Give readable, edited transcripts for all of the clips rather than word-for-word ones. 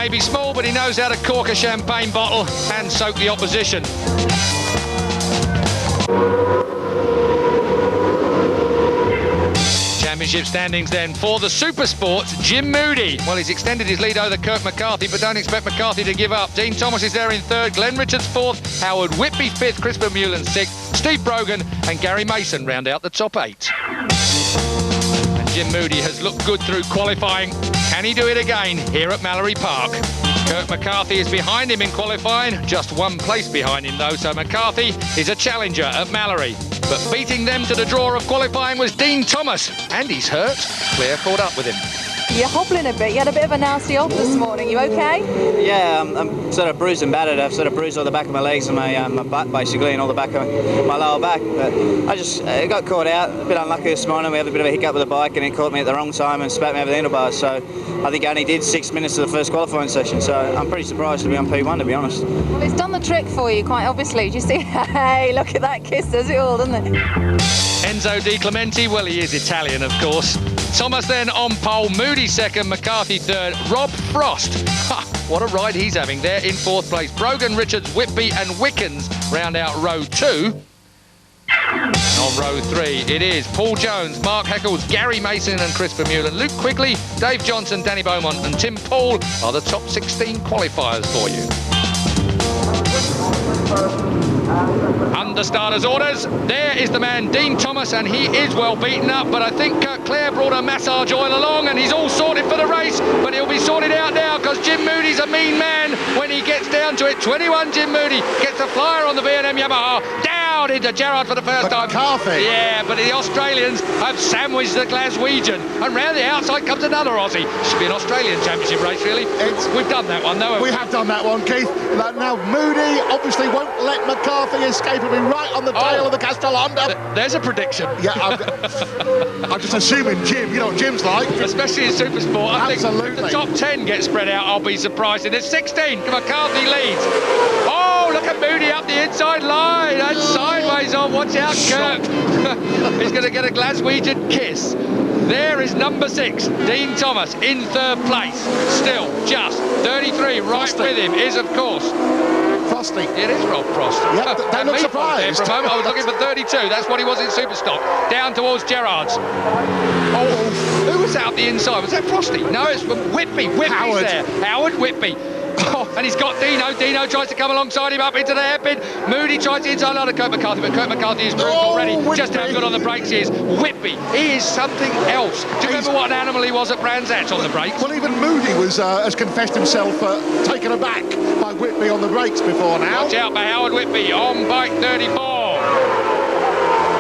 may be small, but he knows how to cork a champagne bottle and soak the opposition. Championship standings then for the Super Sports, Jim Moody. Well, he's extended his lead over Kirk McCarthy, but don't expect McCarthy to give up. Dean Thomas is there in third, Glenn Richards fourth, Howard Whitby fifth, Chris Vermeulen sixth, Steve Brogan and Gary Mason round out the top 8. And Jim Moody has looked good through qualifying. Can he do it again here at Mallory Park? Kirk McCarthy is behind him in qualifying, just one place behind him though, so McCarthy is a challenger at Mallory. But beating them to the draw of qualifying was Dean Thomas, and he's hurt. Claire caught up with him. You're hobbling a bit. You had a bit of a nasty off this morning. You okay? Yeah, I'm sort of bruised and battered. I've sort of bruised all the back of my legs and my butt, basically, and all the back of my lower back. But I just got caught out. A bit unlucky this morning. We had a bit of a hiccup with the bike, and it caught me at the wrong time and spat me over the handlebars. So I think I only did 6 minutes of the first qualifying session. So I'm pretty surprised to be on P1, to be honest. Well, it's done the trick for you, quite obviously. Do you see? Hey, look at that kiss. Does it all, doesn't it? Enzo Di Clementi, well, he is Italian, of course. Thomas then on pole, Moody second, McCarthy third, Rob Frost. Ha, what a ride he's having there in fourth place. Brogan, Richards, Whitby and Wickens round out row 2. And on row 3, it is Paul Jones, Mark Heckles, Gary Mason and Chris Vermeulen. Luke Quigley, Dave Johnson, Danny Beaumont and Tim Paul are the top 16 qualifiers for you. Under starters orders, there is the man Dean Thomas, and he is well beaten up, but I think Claire brought a massage oil along and he's all sorted for the race, but he'll be sorted out now because Jim Moody's a mean man when he gets down to it. 21 Jim Moody gets a flyer on the B&M Yamaha, down into Gerard for the first time. McCarthy. Yeah, but the Australians have sandwiched the Glaswegian, and round the outside comes another Aussie. Should be an Australian championship race, really. We've done that one, though. We have done that one, Keith. Now Moody obviously won't let McCarthy escape. He'll be right on the tail of the Castrol Honda. There's a prediction. Yeah, I'm just assuming Jim. You know what Jim's like. Especially in Supersport. I Absolutely. think if the top 10 get spread out, I'll be surprised. And there's 16. McCarthy leads. Oh, look at Moody up the inside line. And sideways on. Watch out, Kirk. He's going to get a Glaswegian kiss. There is number 6, Dean Thomas, in third place. Still just 33. Right Frosty. with him is, of course, Frosty. it is Rob Frost. Yeah, they look surprised. For a moment. I was looking for 32. That's what he was in Superstock. Down towards Gerrard's. Oh, who was out the inside? Was that Frosty? No, it's from Whitby. Whitby's Howard. there. Howard Whitby. Oh, and he's got Dino. Dino tries to come alongside him up into the hairpin. Moody tries to inside out of Kirk McCarthy, but Kirk McCarthy is proved already Whitby. just how good on the brakes he is. Whitby, he is something else. Do you remember what an animal he was at Brands Hatch on the brakes? Well, even Moody has confessed himself taken aback by Whitby on the brakes before now. Watch out for Howard Whitby on bike 34.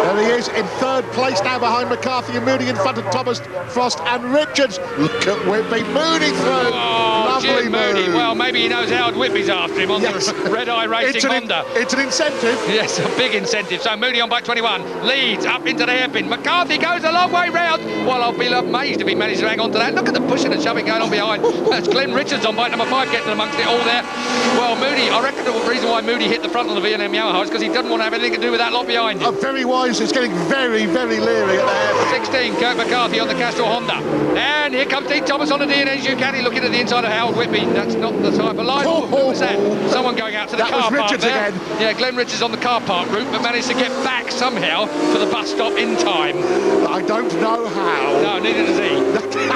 There he is in third place now behind McCarthy and Moody in front of Thomas, Frost and Richards. Look at Whitby, Moody through. Oh, Lovely Jim Moody. move. Well, maybe he knows Howard Whitby's after him on Yes. the Red Eye Racing Honda. It's an incentive. Yes, a big incentive. So Moody on bike 21 leads up into the hairpin. McCarthy goes a long way round. Well, I'll be amazed if he managed to hang on to that. Look at the pushing and shoving going on behind. That's Glenn Richards on bike number 5 getting amongst it all there. Well, Moody, I reckon the reason why Moody hit the front on the V&M Yamaha is because he doesn't want to have anything to do with that lot behind him. Very wise. It's getting very, very leery at the hairpin. 16, Kirk McCarthy on the Castrol Honda. And here comes Dean Thomas on the D&N's Ducati looking at the inside of Howard Whitby. That's not the type of line. Who was that? Someone going out to the That car was park Richards there. again. Yeah, Glenn Richards on the car park route, but managed to get back somehow to the bus stop in time. I don't know how. No, neither does he.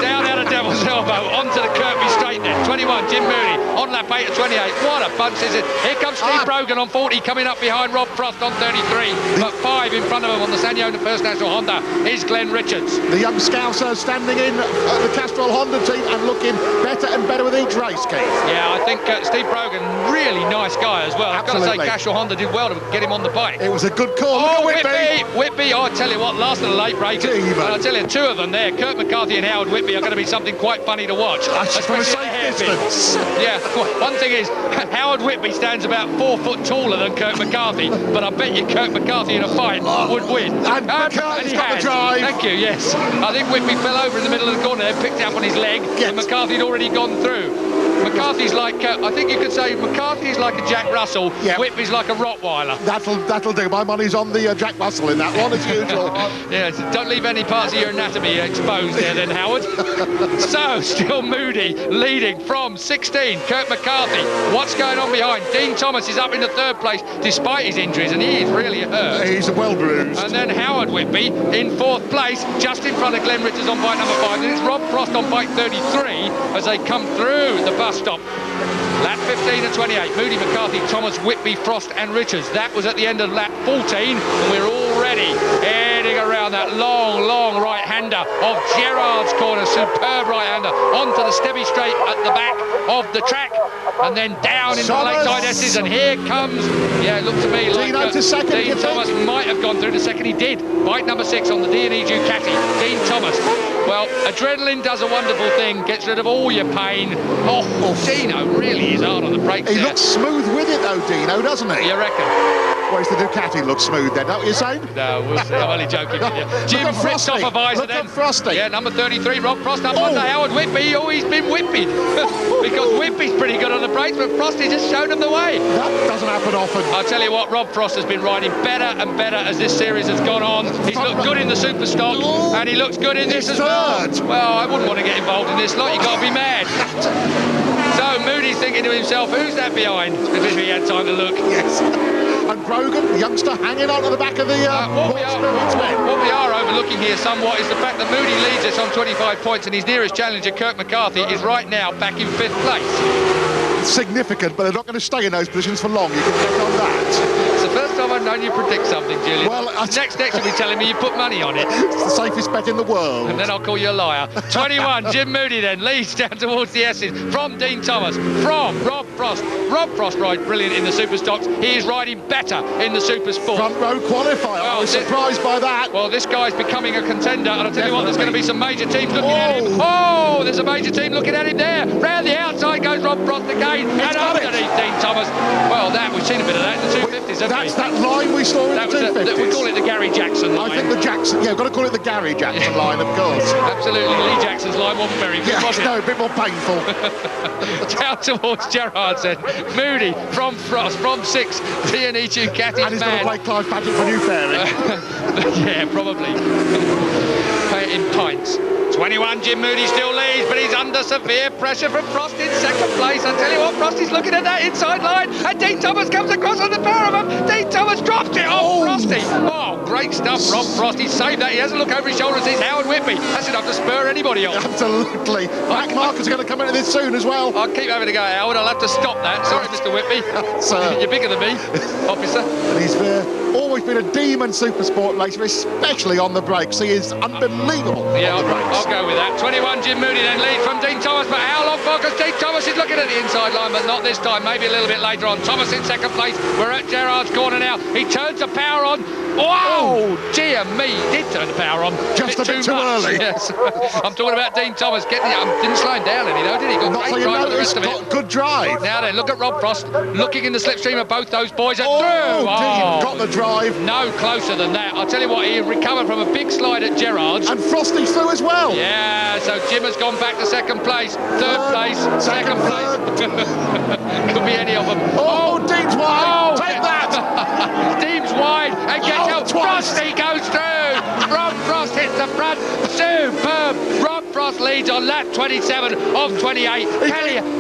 Down out of Devil's Elbow, onto the Kirkby straight there. 21, Jim Moody, on lap 8 at 28. What a bunch is it? Here comes Steve Brogan on 40, coming up behind Rob Frost on 33. But 5 in front of him on the Sanyona First National Honda is Glenn Richards. The young Scouser standing in the Castrol Honda team and looking better and better with each race, Keith. Yeah, I think Steve Brogan, really nice guy as well. I've got to say, Absolutely. Castrol Honda did well to get him on the bike. It was a good call. Oh, Look at Whitby, oh, I tell you what, last of the late breakers. Demon. And I tell you, 2 of them there, Kirk McCarthy and Howard Whitby, are going to be something quite funny to watch. From a especially safe at the hairpin. distance. Yeah, well, one thing is, Howard Whitby stands about 4 foot taller than Kirk McCarthy, but I bet you Kirk McCarthy in a fight would win. And McCarthy's he got the has. drive. Thank you, yes. I think Whitby fell over in the middle of the corner there, picked it up on his leg, Yes. and McCarthy had already gone through. McCarthy's like, I think you could say McCarthy's like a Jack Russell, Yeah. Whitby's like a Rottweiler. That'll do. My money's on the Jack Russell in that one, as usual. Yeah, so don't leave any parts of your anatomy exposed there then, Howard. So, still Moody leading from 16, Kurt McCarthy. What's going on behind? Dean Thomas is up into third place despite his injuries, and he is really hurt. He's well bruised. And then Howard Whitby in fourth place, just in front of Glenn Richards on bike number 5. And it's Rob Frost on bike 33 as they come through the bus stop. Lap 15 and 28, Moody, McCarthy, Thomas, Whitby, Frost and Richards. That was at the end of lap 14, and we're already heading around that long, long right-hander of Gerard's corner. Superb right-hander onto the Stebby straight at the back of the track, and then down into the lakeside S's, and here comes, yeah, it looked to me like Dean Thomas might have gone through to second. He did. Bike number 6 on the D&E Ducati, Dean Thomas. Well, adrenaline does a wonderful thing, gets rid of all your pain. Oh, Dino really is hard on the brakes. He looks smooth with it though, Dino, doesn't he? You reckon? Whereas the Ducati looks smooth then, don't you saying? No, we'll see. I'm only joking with you. Jim Fritzoff visor then. Frosty. Yeah, number 33, Rob Frost up on the Howard Whitby. Oh, he's been whipped. Because Whitby's pretty good on the brakes, but Frosty just showed him the way. That doesn't happen often. I'll tell you what, Rob Frost has been riding better and better as this series has gone on. He's looked good in the super stock, and he looks good in this as well. Well, I wouldn't want to get involved in this lot. You've got to be mad. So Moody's thinking to himself, who's that behind? If he had time to look. Yes. And Brogan, the youngster, hanging on to the back of the what we are overlooking here somewhat is the fact that Moody leads us on 25 points, and his nearest challenger, Kirk McCarthy, is right now back in 5th place. Significant, but they're not going to stay in those positions for long. You can bet on that. It's the first time I've known you predict something, Julian. Well, next you'll be telling me you put money on it. It's the safest bet in the world. And then I'll call you a liar. 21, Jim Moody then leads down towards the S's from Dean Thomas, from Rob Frost. Rob Frost rides brilliant in the super stocks. He is riding better in the super sport. Front row qualifier. I was surprised by that. Well, this guy's becoming a contender, and I'll tell you what, there's going to be some major teams looking at him. Oh, there's a major team looking at him there. Round the outside goes Rob Frost again, and underneath Dean Thomas. Well, we've seen a bit of that in the 250s, haven't we? That's that line we saw in the 250s. We call it the Gary Jackson line. I think the Jackson, yeah, we've got to call it the Gary Jackson line, of course. Absolutely, Lee Jackson's line wasn't very good, was it? No, a bit more painful. Down towards Gerard's then. Moody from Frost, from 6, D&E Ducati's and he's going to play Clive Patrick for New Fairing. Yeah, probably. Pay it in pints. 21, Jim Moody still leads, but he's under severe pressure from Frost in 2nd place. I tell you what, Frost is looking at that inside line, and Dean Thomas comes across on the pair of them. Dean Thomas drops it off Frosty. Oh, great stuff from Frost. He saved that. He has a look over his shoulder and sees Howard Whitby. That's enough to spur anybody on. Absolutely. Mac Marcus are going to come into this soon as well. I'll keep having a go, Howard. I'll have to stop that. Sorry, Mr. Whitby. You're bigger than me, officer. And he's always been a demon super sport racer, especially on the brakes. He is unbelievable. Yeah, on the brakes. I'll go with that. 21, Jim Moody then leads from Dean Thomas, but how long for? Because Dean Thomas is looking at the inside line, but not this time. Maybe a little bit later on. Thomas in 2nd place. We're at Gerard's corner now. He turns the power on. Wow! Dear me, he did turn the power on. Just a bit too early. Yes. I'm talking about Dean Thomas. Didn't slow him down any, though, did he? Got not great so you drive for the noticed. rest of it. Got good drive. Now then, look at Rob Frost looking in the slipstream of both those boys. Oh, through. Dean got the drive. No closer than that. I'll tell you what, he recovered from a big slide at Gerard's. And Frosty through as well. Yeah, so Jim has gone back to 2nd place, 3rd place, 2nd place. Could be any of them. Oh, Dean's wide. Take that. Dean's wide, and get out. Frosty goes through. Rob Frost hits the front. Superb. Rob Frost leads on lap 27 of 28.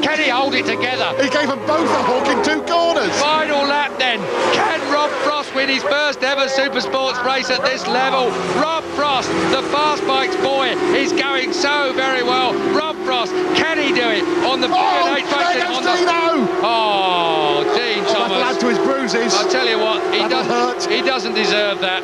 Can he hold it together? He gave them both a hook in 2 corners. Final lap then. Can Rob Frost win his first ever super sports race at this level? Rob Frost, the fast bikes boy, is going so very well. Rob Frost, can he do it on the Dean Thomas. That'll add to his bruises. I'll tell you what, he doesn't deserve that.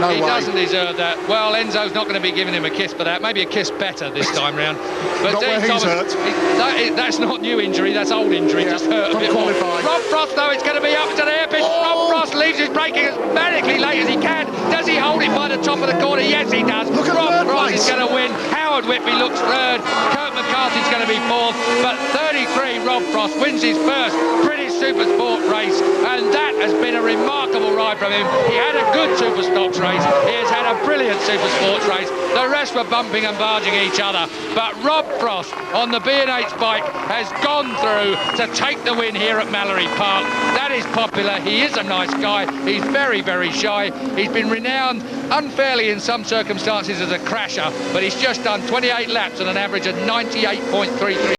No he way. doesn't deserve that. Well, Enzo's not going to be giving him a kiss for that. Maybe a kiss better this time round. But Not Dean where he's Thomas, hurt. that's not new injury, that's old injury. Yeah, just hurt a bit more. Rob Frost, though, it's going to be up to the hairpin. Rob Frost leaves his braking as manically late as he can. Does he hold it by the top of the corner? Yes, he does. Look at Rob Frost place. is going to win. Howard Whitby looks 3rd. Kurt McCarthy's going to be 4th. But 33, Rob Frost wins his first British Super Sport race, and that has been a remarkable ride from him. He had a good Super Stocks race. He has had a brilliant Super Sports race. The rest were bumping and barging each other. But Rob Frost on the B&H bike has gone through to take the win here at Mallory Park. That is popular. He is a nice guy. He's very, very shy. He's been renowned unfairly in some circumstances as a crasher, but he's just done 28 laps on an average of 98.33.